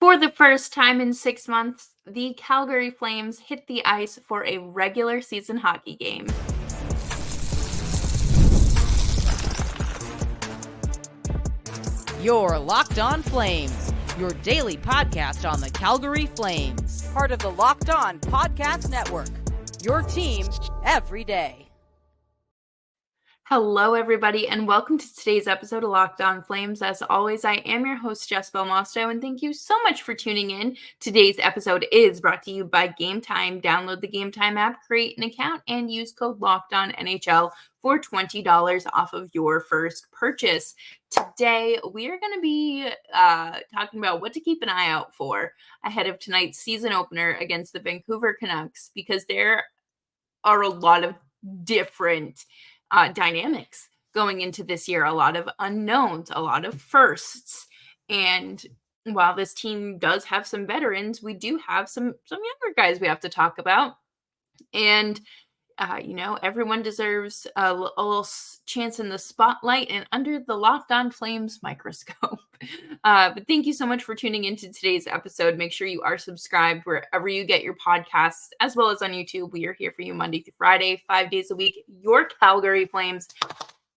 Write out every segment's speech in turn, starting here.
For the first time in 6 months, the Calgary Flames hit the ice for a regular season hockey game. You're Locked On Flames, your daily podcast on the Calgary Flames. Part of the Locked On Podcast Network, your team every day. Hello, everybody, and welcome to today's episode of Locked On Flames. As always, I am your host, Jess Belmosto, and thank you so much for tuning in. Today's episode is brought to you by Game Time. Download the Game Time app, create an account, and use code LOCKEDONNHL for $20 off of your first purchase. Today, we are going to be talking about what to keep an eye out for ahead of tonight's season opener against the Vancouver Canucks, because there are a lot of different dynamics going into this year, a lot of unknowns, a lot of firsts. And while this team does have some veterans, we do have some younger guys we have to talk about. And everyone deserves a little chance in the spotlight and under the Locked On Flames microscope. But thank you so much for tuning into today's episode. Make sure you are subscribed wherever you get your podcasts, as well as on YouTube. We are here for you Monday through Friday, 5 days a week. Your Calgary Flames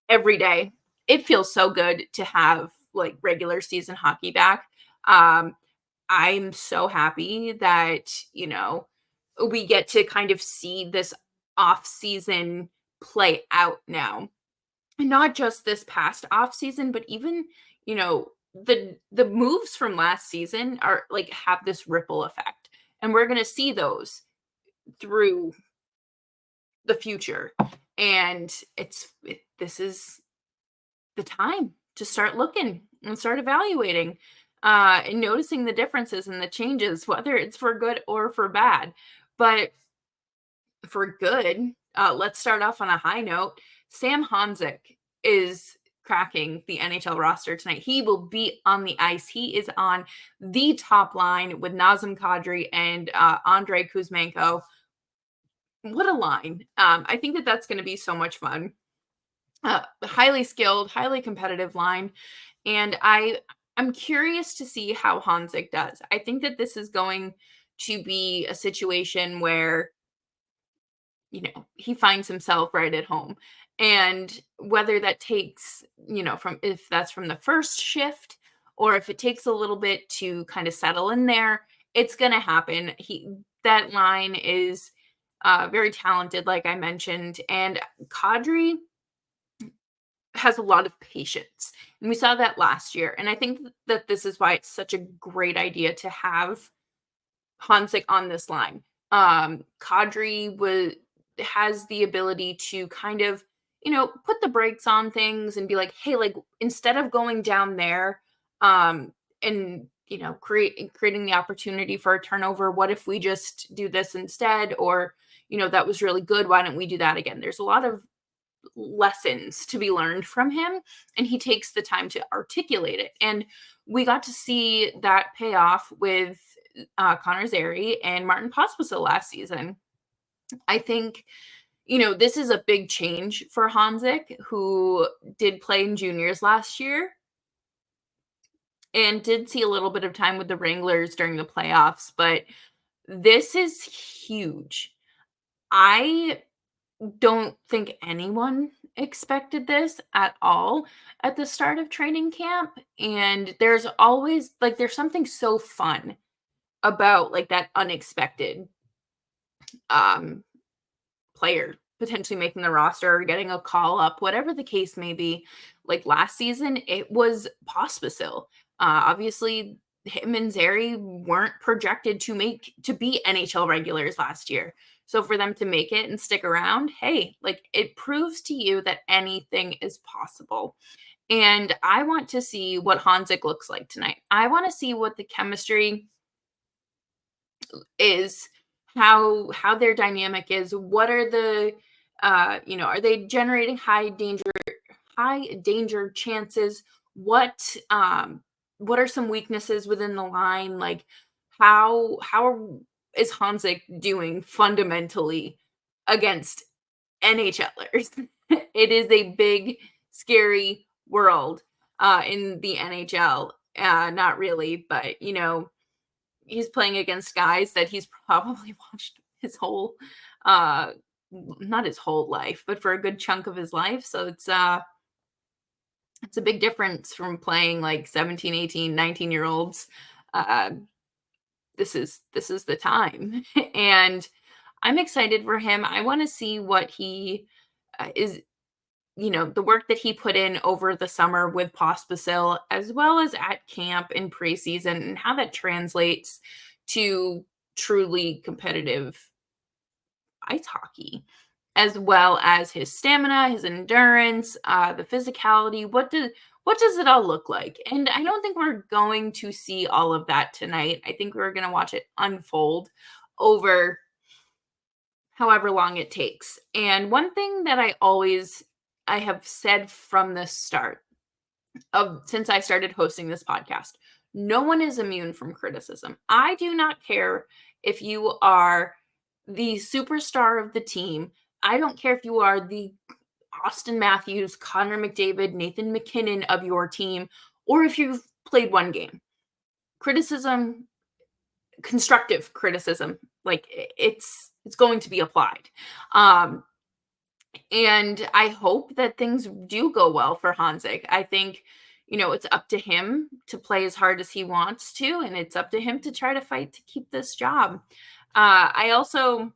every day. It feels so good to have like regular season hockey back. I'm so happy that, we get to kind of see this off season play out now. And not just this past off season, but even, the moves from last season are like have this ripple effect. And we're going to see those through the future. And this is the time to start looking and start evaluating and noticing the differences and the changes, whether it's for good or for bad. But for good, let's start off on a high note. Samuell Honzek is cracking the NHL roster tonight. He will be on the ice. He is on the top line with Nazem, Kadri, and Andrei, Kuzmenko. What a line. I think that that's going to be so much fun. Highly skilled, highly competitive line. And I'm curious to see how Honzek does. I think that this is going to be a situation where he finds himself right at home. And whether that takes, if that's from the first shift or if it takes a little bit to kind of settle in there, it's going to happen. That line is very talented, like I mentioned. And Kadri has a lot of patience. And we saw that last year. And I think that this is why it's such a great idea to have Honzek on this line. Kadri has the ability to kind of, put the brakes on things and be like, hey, like instead of going down there, and creating the opportunity for a turnover, what if we just do this instead? Or, that was really good. Why don't we do that again? There's a lot of lessons to be learned from him, and he takes the time to articulate it. And we got to see that pay off with Connor Zary and Martin Pospisil last season. I think, this is a big change for Honzek, who did play in juniors last year and did see a little bit of time with the Wranglers during the playoffs, but this is huge. I don't think anyone expected this at all at the start of training camp. And there's always there's something so fun about like that unexpected player potentially making the roster or getting a call up, whatever the case may be. Like last season, it was Pospisil. Obviously, him and Zary weren't projected to be NHL regulars last year. So for them to make it and stick around, hey, like it proves to you that anything is possible. And I want to see what Honzek looks like tonight. I want to see what the chemistry is, how their dynamic is. What are the are they generating high danger chances? What are some weaknesses within the line? Like how is Honzek doing fundamentally against NHLers? It is a big, scary world in the NHL. Not really, but he's playing against guys that he's probably watched his whole, uh, not his whole life, but for a good chunk of his life. So it's a big difference from playing like 17, 18, 19 year olds. Uh, this is the time, and I'm excited for him. I want to see what he is. The work that he put in over the summer with Pospisil, as well as at camp in preseason, and how that translates to truly competitive ice hockey, as well as his stamina, his endurance, the physicality. What does it all look like? And I don't think we're going to see all of that tonight. I think we're going to watch it unfold over however long it takes. And one thing that I have said from the start of since I started hosting this podcast, no one is immune from criticism. I do not care if you are the superstar of the team. I don't care if you are the Austin Matthews, Connor McDavid, Nathan McKinnon of your team, or if you've played one game. Criticism, constructive criticism, like it's going to be applied. Um, and I hope that things do go well for Honzek. I think, it's up to him to play as hard as he wants to, and it's up to him to try to fight to keep this job. I also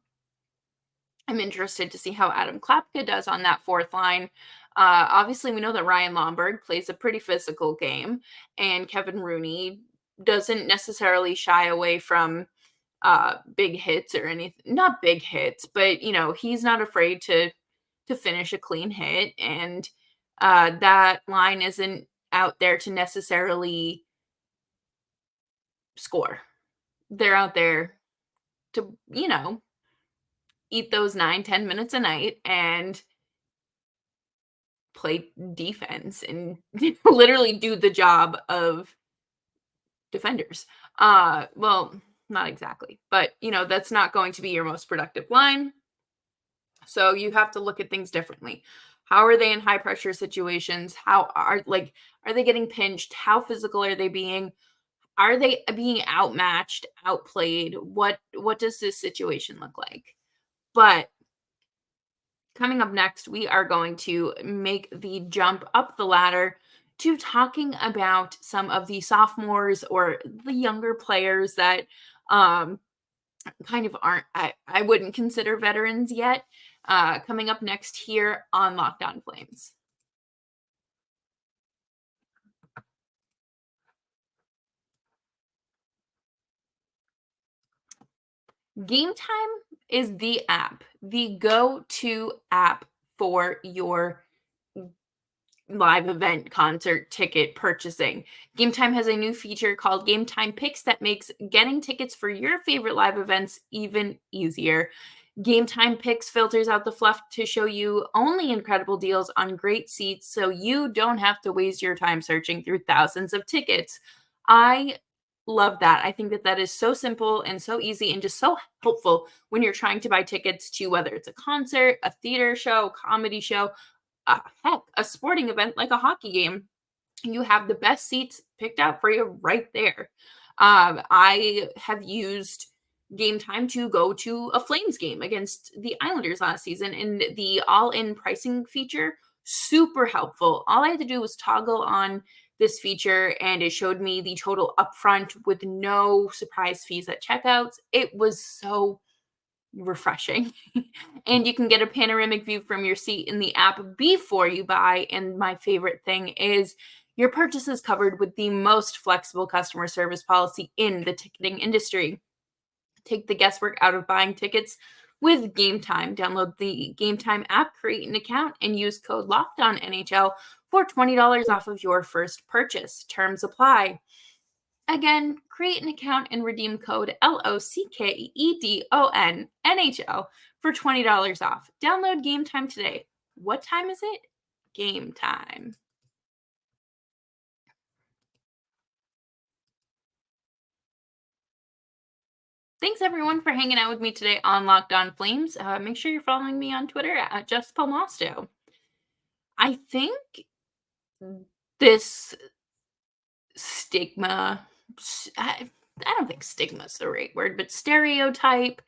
am interested to see how Adam Klapka does on that fourth line. Obviously, we know that Ryan Lomberg plays a pretty physical game, and Kevin Rooney doesn't necessarily shy away from big hits or anything. Not big hits, but he's not afraid to finish a clean hit, and that line isn't out there to necessarily score. They're out there to eat those 9-10 minutes a night and play defense and literally do the job of defenders. Well, not exactly, but that's not going to be your most productive line. So you have to look at things differently. How are they in high pressure situations? Are they getting pinched? How physical are they being? Are they being outmatched, outplayed? What does this situation look like? But coming up next, we are going to make the jump up the ladder to talking about some of the sophomores or the younger players that kind of aren't, I wouldn't consider veterans yet. Coming up next here on Locked On Flames. Game Time is the app, the go-to app for your live event, concert, ticket purchasing. Game Time has a new feature called Game Time Picks that makes getting tickets for your favorite live events even easier. Game Time Picks filters out the fluff to show you only incredible deals on great seats so you don't have to waste your time searching through thousands of tickets. I love that. I think that that is so simple and so easy and just so helpful when you're trying to buy tickets to whether it's a concert, a theater show, comedy show, heck, a sporting event like a hockey game. You have the best seats picked out for you right there. I have used Game Time to go to a Flames game against the Islanders last season, and the all-in pricing feature, super helpful. All I had to do was toggle on this feature, and it showed me the total upfront with no surprise fees at checkouts. It was so refreshing. And you can get a panoramic view from your seat in the app before you buy. And my favorite thing is your purchase is covered with the most flexible customer service policy in the ticketing industry. Take the guesswork out of buying tickets with Game Time. Download the Game Time app, create an account, and use code LOCKEDONNHL for $20 off of your first purchase. Terms apply. Again, create an account and redeem code LOCKEDONNHL for $20 off. Download Game Time today. What time is it? Game time. Thanks everyone for hanging out with me today on Locked On Flames. Make sure you're following me on Twitter at Jess Palmasto. I think this stigma, I don't think think stigma's the right word, but stereotype,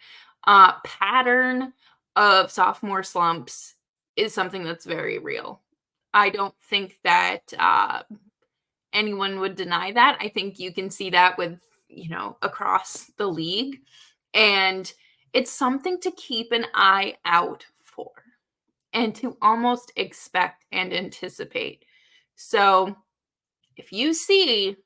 pattern of sophomore slumps is something that's very real. I don't think that anyone would deny that. I think you can see that with, across the league. And it's something to keep an eye out for and to almost expect and anticipate. So if you see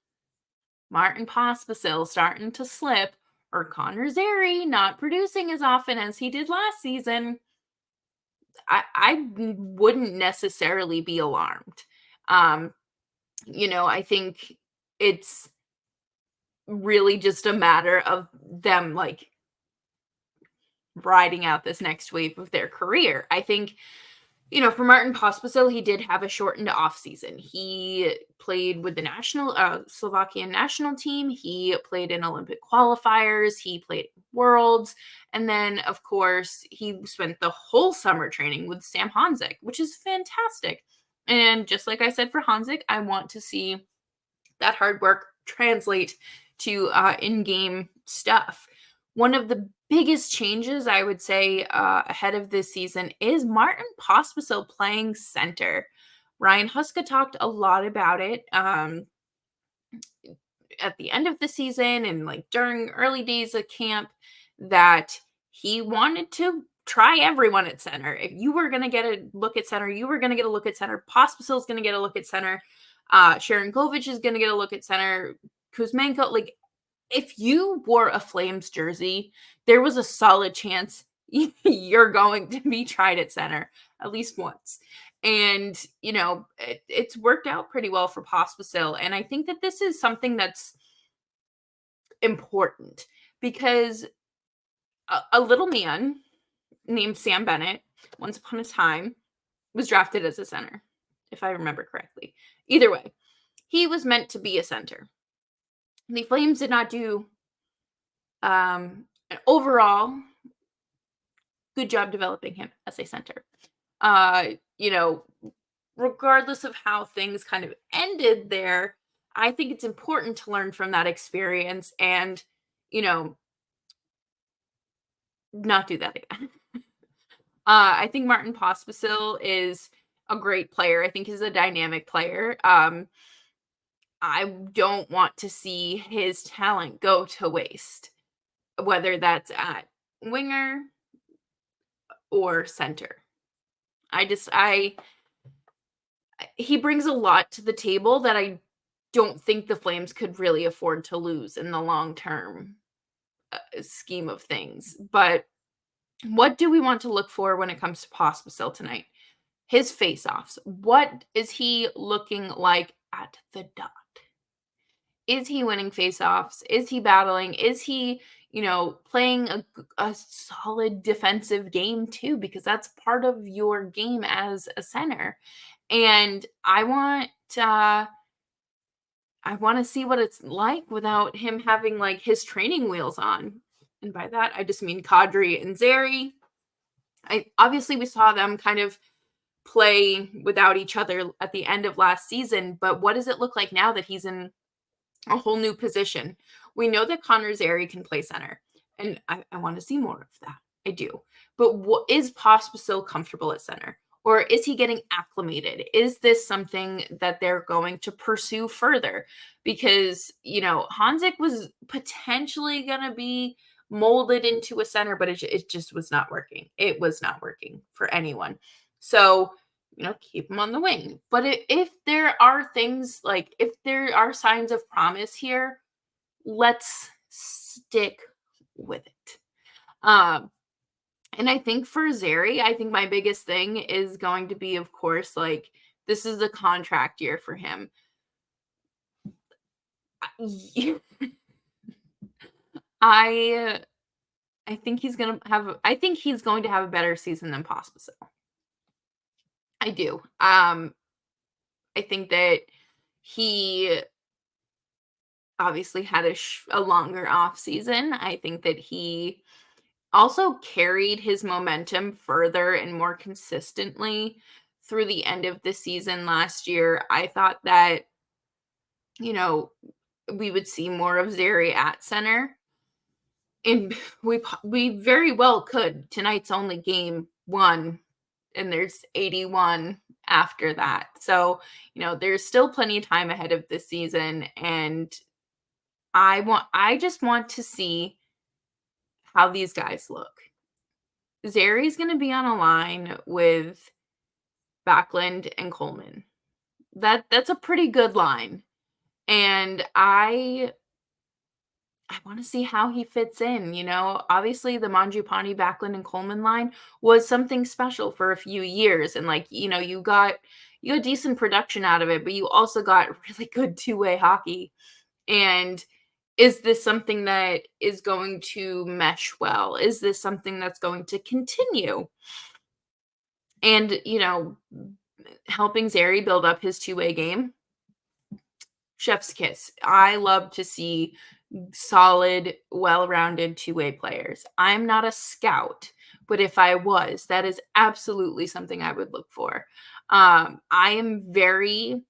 Martin Pospisil starting to slip or Connor Zary not producing as often as he did last season, I wouldn't necessarily be alarmed. I think it's really just a matter of them like riding out this next wave of their career. I think, for Martin Pospisil, he did have a shortened off season. He played with the Slovakian national team. He played in Olympic qualifiers. He played Worlds. And then, of course, he spent the whole summer training with Sam Honzek, which is fantastic. And just like I said for Honzek, I want to see that hard work translate to in-game stuff. One of the biggest changes, I would say, ahead of this season is Martin Pospisil playing center. Ryan Huska talked a lot about it at the end of the season and like during early days of camp that he wanted to try everyone at center. If you were going to get a look at center, you were going to get a look at center. Pospisil is going to get a look at center. Sharon Govich is going to get a look at center. Kuzmenko, like, if you wore a Flames jersey, there was a solid chance you're going to be tried at center at least once. And, it's worked out pretty well for Pospisil. And I think that this is something that's important because a little man named Sam Bennett, once upon a time, was drafted as a center, if I remember correctly. Either way, he was meant to be a center. The Flames did not do an overall good job developing him as a center. Regardless of how things kind of ended there, I think it's important to learn from that experience and, not do that again. I think Martin Pospisil is a great player. I think he's a dynamic player. I don't want to see his talent go to waste, whether that's at winger or center. He brings a lot to the table that I don't think the Flames could really afford to lose in the long-term scheme of things. But what do we want to look for when it comes to Pospisil tonight? His face-offs. What is he looking like at the dot? Is he winning face-offs? Is he battling? Is he, playing a solid defensive game too? Because that's part of your game as a center. And I want to see what it's like without him having like his training wheels on. And by that, I just mean Kadri and Zary. Obviously we saw them kind of play without each other at the end of last season, but what does it look like now that he's in a whole new position? We know that Connor Zary can play center, and I want to see more of that. I do. But is Pospisil comfortable at center? Or is he getting acclimated? Is this something that they're going to pursue further? Because, Honzek was potentially going to be molded into a center, but it just was not working. It was not working for anyone. So, keep him on the wing. But if there are things like, if there are signs of promise here, let's stick with it. And I think for Zary, I think my biggest thing is going to be, of course, like, this is a contract year for him. I think he's going to have a better season than Pospisil. I do. I think that he obviously had a longer off season. I think that he also carried his momentum further and more consistently through the end of the season last year. I thought that, we would see more of Zary at center And we very well could. Tonight's only game 1, and there's 81 after that. So, there's still plenty of time ahead of this season, and I just want to see how these guys look. Zary's gonna be on a line with Backlund and Coleman. That's a pretty good line, and I wanna see how he fits in, Obviously, the Mangiapane, Backlund, and Coleman line was something special for a few years, and, you got decent production out of it, but you also got really good two-way hockey, and is this something that is going to mesh well? Is this something that's going to continue? And, helping Zary build up his two-way game, chef's kiss. I love to see solid, well-rounded two-way players. I'm not a scout, but if I was, that is absolutely something I would look for. I am very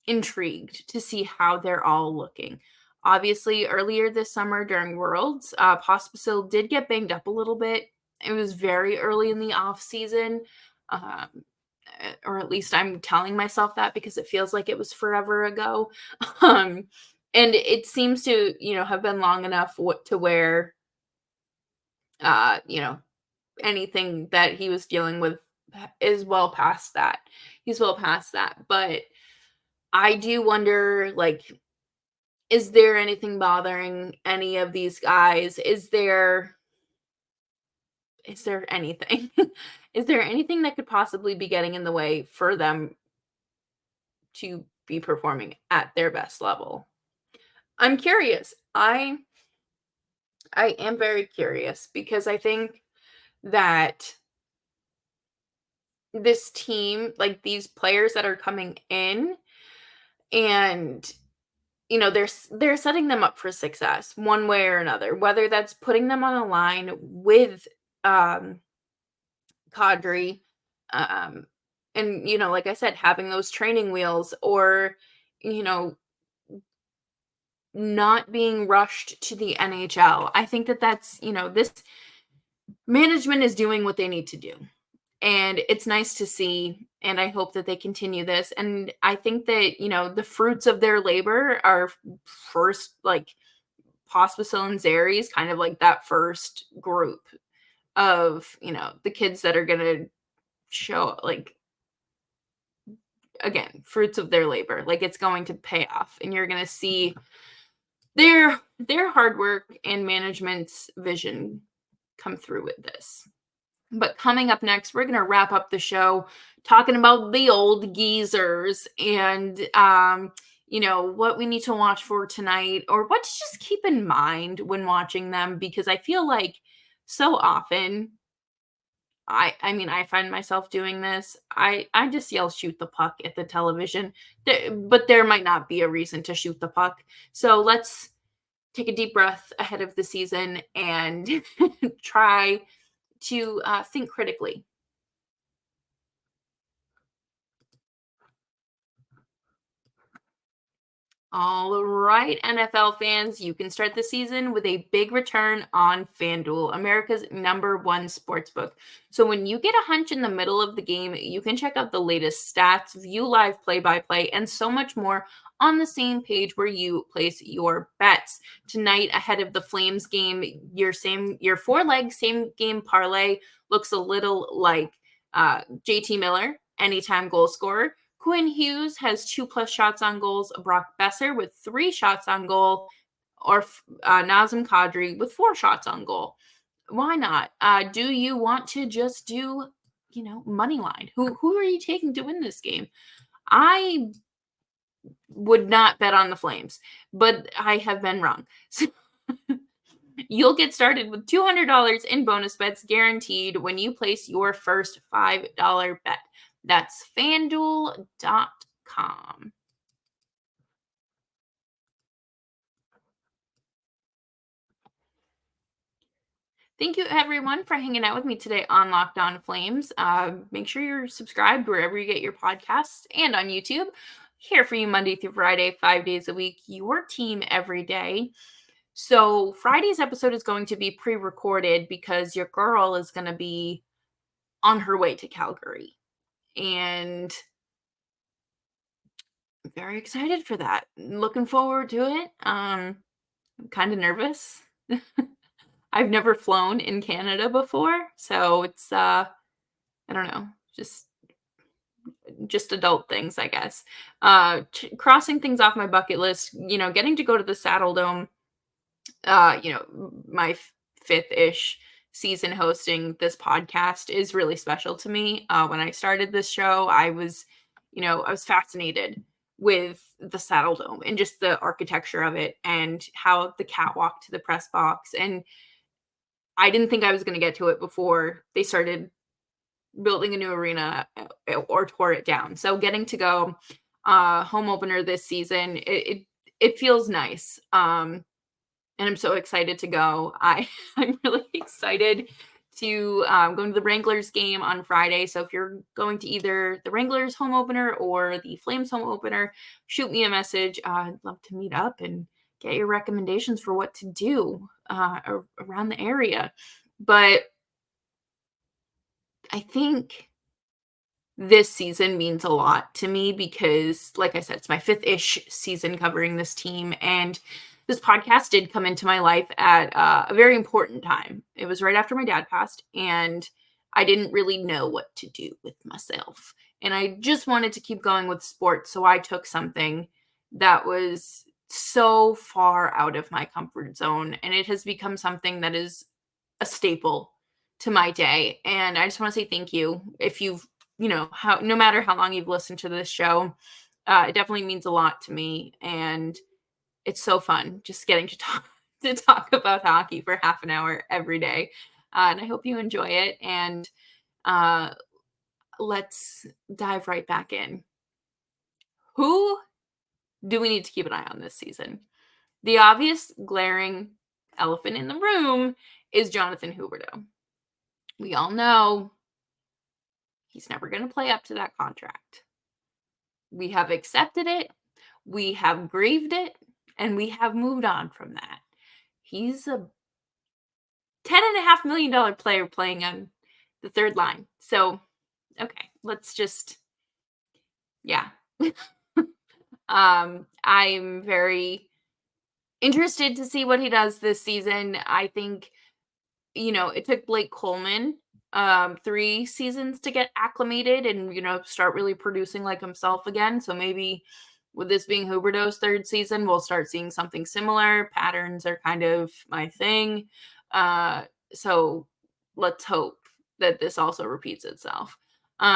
intrigued to see how they're all looking. Obviously, earlier this summer during Worlds, Pospisil did get banged up a little bit. It was very early in the off season, um, or at least I'm telling myself that because it feels like it was forever ago. Um, and it seems to, have been long enough to where, uh, you know, anything that he was dealing with is well past that. He's well past that. But I do wonder, is there anything bothering any of these guys? Is there anything? Is there anything that could possibly be getting in the way for them to be performing at their best level? I'm curious. I am very curious because I think that this team, like these players that are coming in, and they're setting them up for success one way or another, whether that's putting them on a line with um Kadri, um and like I said, having those training wheels, or you know not being rushed to the NHL. I think that's, this management is doing what they need to do. And it's nice to see, and I hope that they continue this. And I think that, the fruits of their labor are first, like Pospisil and Zary is kind of like that first group of, the kids that are going to show, again, fruits of their labor. Like, it's going to pay off, and you're going to see their hard work and management's vision come through with this. But coming up next, we're going to wrap up the show talking about the old geezers and, what we need to watch for tonight, or what to just keep in mind when watching them, because I feel like so often, I find myself doing this. I just yell shoot the puck at the television, but there might not be a reason to shoot the puck. So let's take a deep breath ahead of the season and try to think critically. All right, NFL fans, you can start the season with a big return on FanDuel, America's #1 sportsbook. So when you get a hunch in the middle of the game, you can check out the latest stats, view live play-by-play, and so much more on the same page where you place your bets. Tonight, ahead of the Flames game, your four-leg same game parlay looks a little like JT Miller, anytime goal scorer. Quinn Hughes has 2+ shots on goals. Brock Besser with 3 shots on goal, or Nazem Kadri with 4 shots on goal. Why not? Do you want to just do, money line? Who are you taking to win this game? I would not bet on the Flames, but I have been wrong. So you'll get started with $200 in bonus bets guaranteed when you place your first $5 bet. That's FanDuel.com. Thank you, everyone, for hanging out with me today on Locked On Flames. Make sure you're subscribed wherever you get your podcasts and on YouTube. Here for you Monday through Friday, 5 days a week, your team every day. So Friday's episode is going to be pre-recorded because your girl is going to be on her way to Calgary. And I'm very excited for that. Looking forward to it. I'm kind of nervous. I've never flown in Canada before, so it's I don't know, just adult things, I guess. Crossing things off my bucket list, getting to go to the Saddle Dome, my fifth-ish season hosting this podcast is really special to me. When I started this show, I was fascinated with the Saddle Dome and just the architecture of it and how the catwalk to the press box. And I didn't think I was going to get to it before they started building a new arena or tore it down. So getting to go home opener this season, it feels nice. And I'm so excited to go. I'm really excited to go to the Wranglers game on Friday. So if you're going to either the Wranglers home opener or the Flames home opener, shoot me a message. I'd love to meet up and get your recommendations for what to do around the area. But I think this season means a lot to me because, like I said, it's my fifth-ish season covering this team. And this podcast did come into my life at a very important time. It was right after my dad passed, and I didn't really know what to do with myself. And I just wanted to keep going with sports. So I took something that was so far out of my comfort zone. And it has become something that is a staple to my day. And I just want to say thank you. If you've, no matter how long you've listened to this show, it definitely means a lot to me. And it's so fun just getting to talk about hockey for half an hour every day. And I hope you enjoy it. And let's dive right back in. Who do we need to keep an eye on this season? The obvious glaring elephant in the room is Jonathan Huberdeau. We all know he's never going to play up to that contract. We have accepted it, we have grieved it, and we have moved on from that. He's a $10.5 million player playing on the third line. So, okay, let's just, yeah. I'm very interested to see what he does this season. I think, it took Blake Coleman 3 seasons to get acclimated and, start really producing like himself again. So maybe with this being Huberdeau's third season, we'll start seeing something similar. Patterns are kind of my thing. So let's hope that this also repeats itself. We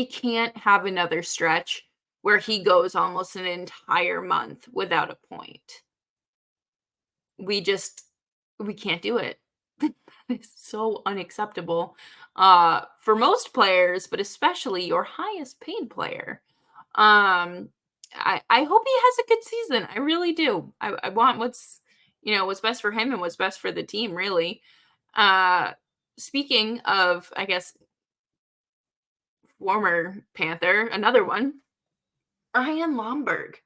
can't have another stretch where he goes almost an entire month without a point. We can't do it. It's so unacceptable for most players, but especially your highest paid player. I hope he has a good season. I really do. I want what's best for him and what's best for the team, really. Speaking of, I guess, former Panther, another one, Ryan Lomberg.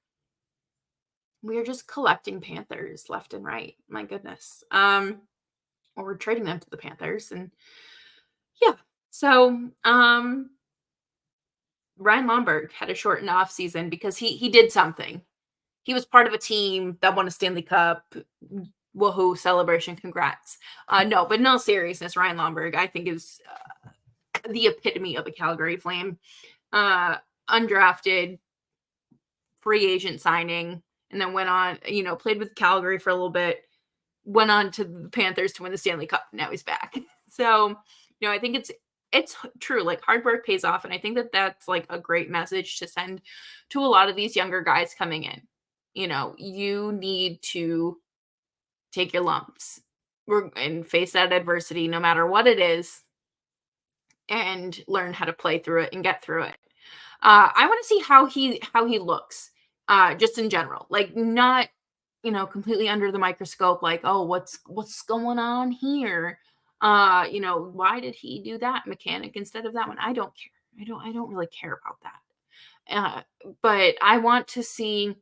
We are just collecting Panthers left and right. My goodness. Or we're trading them to the Panthers. And yeah. So Ryan Lomberg had a shortened off season because he did something. He was part of a team that won a Stanley Cup. Woohoo, celebration, congrats. No, but no seriousness, Ryan Lomberg, I think, is the epitome of a Calgary Flame. Undrafted, free agent signing, and then went on, played with Calgary for a little bit, went on to the Panthers to win the Stanley Cup. Now he's back. So, I think it's true. Like, hard work pays off. And I think that that's like a great message to send to a lot of these younger guys coming in. You need to take your lumps and face that adversity, no matter what it is, and learn how to play through it and get through it. I want to see how he looks, just in general, like not, completely under the microscope, like, oh, what's going on here? Why did he do that mechanic instead of that one? I don't care. I don't really care about that. But I want to see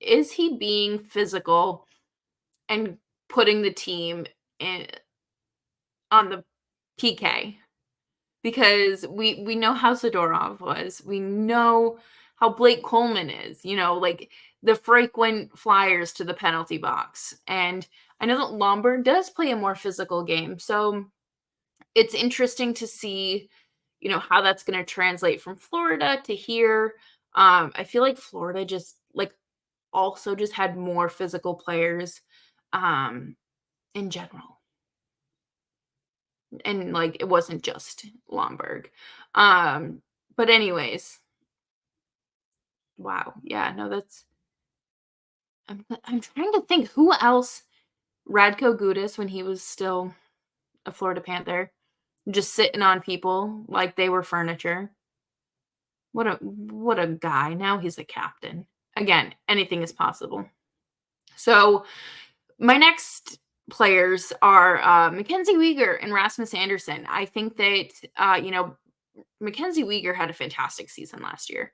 is he being physical and putting the team in on the PK? Because we know how Zadorov was. We know how Blake Coleman is, like the frequent flyers to the penalty box. And I know that Lomberg does play a more physical game. So it's interesting to see, how that's going to translate from Florida to here. I feel like Florida just like also just had more physical players in general. And like it wasn't just Lomberg. But anyways, wow. Yeah, no, I'm trying to think who else. Radko Gudas when he was still a Florida Panther, just sitting on people like they were furniture. What a guy. Now he's a captain. Again, anything is possible. So my next players are Mackenzie Weegar and Rasmus Anderson. I think that Mackenzie Weegar had a fantastic season last year,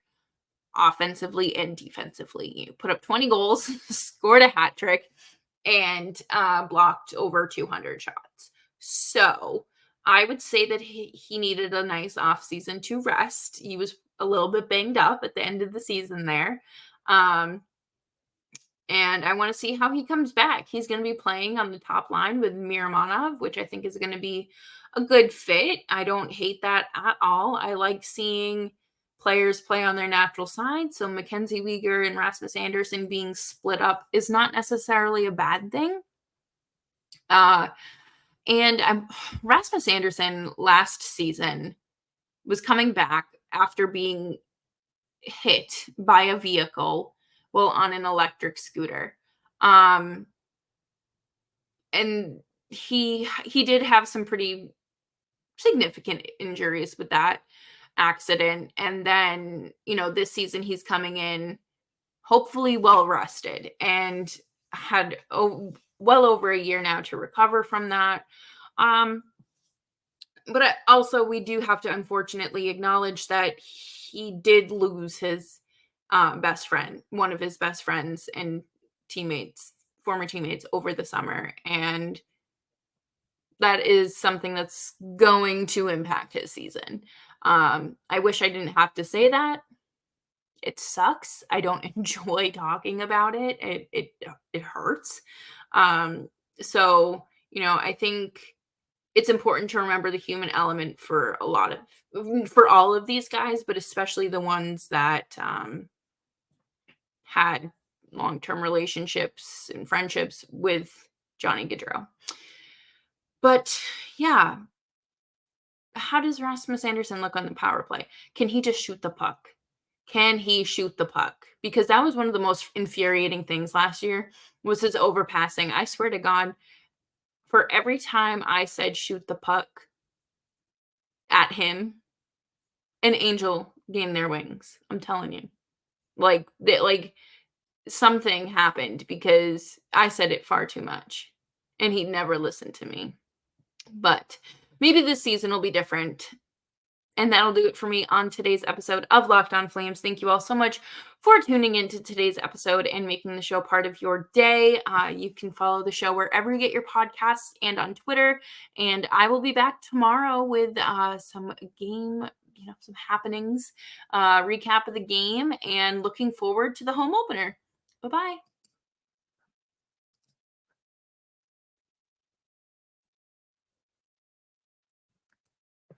offensively and defensively. You put up 20 goals, scored a hat trick, and blocked over 200 shots. So I would say that he needed a nice offseason to rest. He was a little bit banged up at the end of the season there. And I want to see how he comes back. He's going to be playing on the top line with Miramonov, which I think is going to be a good fit. I don't hate that at all. I like seeing players play on their natural side. So Mackenzie Weegar and Rasmus Anderson being split up is not necessarily a bad thing. And Rasmus Anderson last season was coming back after being hit by a vehicle while on an electric scooter. And he did have some pretty significant injuries with that accident. And then, this season he's coming in hopefully well rested and had well over a year now to recover from that. But also we do have to unfortunately acknowledge that he did lose his best friend, one of his best friends and former teammates over the summer. And that is something that's going to impact his season. I wish I didn't have to say that. It sucks. I don't enjoy talking about it. It hurts. So, I think it's important to remember the human element for all of these guys, but especially the ones that had long-term relationships and friendships with Johnny Gaudreau. But yeah, how does Rasmus Anderson look on the power play? Can he just shoot the puck? Can he shoot the puck? Because that was one of the most infuriating things last year was his overpassing. I swear to God, for every time I said shoot the puck at him, an angel gained their wings. I'm telling you. Like something happened because I said it far too much and he never listened to me. But maybe this season will be different. And that'll do it for me on today's episode of Locked On Flames. Thank you all so much for tuning into today's episode and making the show part of your day. You can follow the show wherever you get your podcasts and on Twitter. And I will be back tomorrow with some game, some happenings, recap of the game, and looking forward to the home opener. Bye-bye.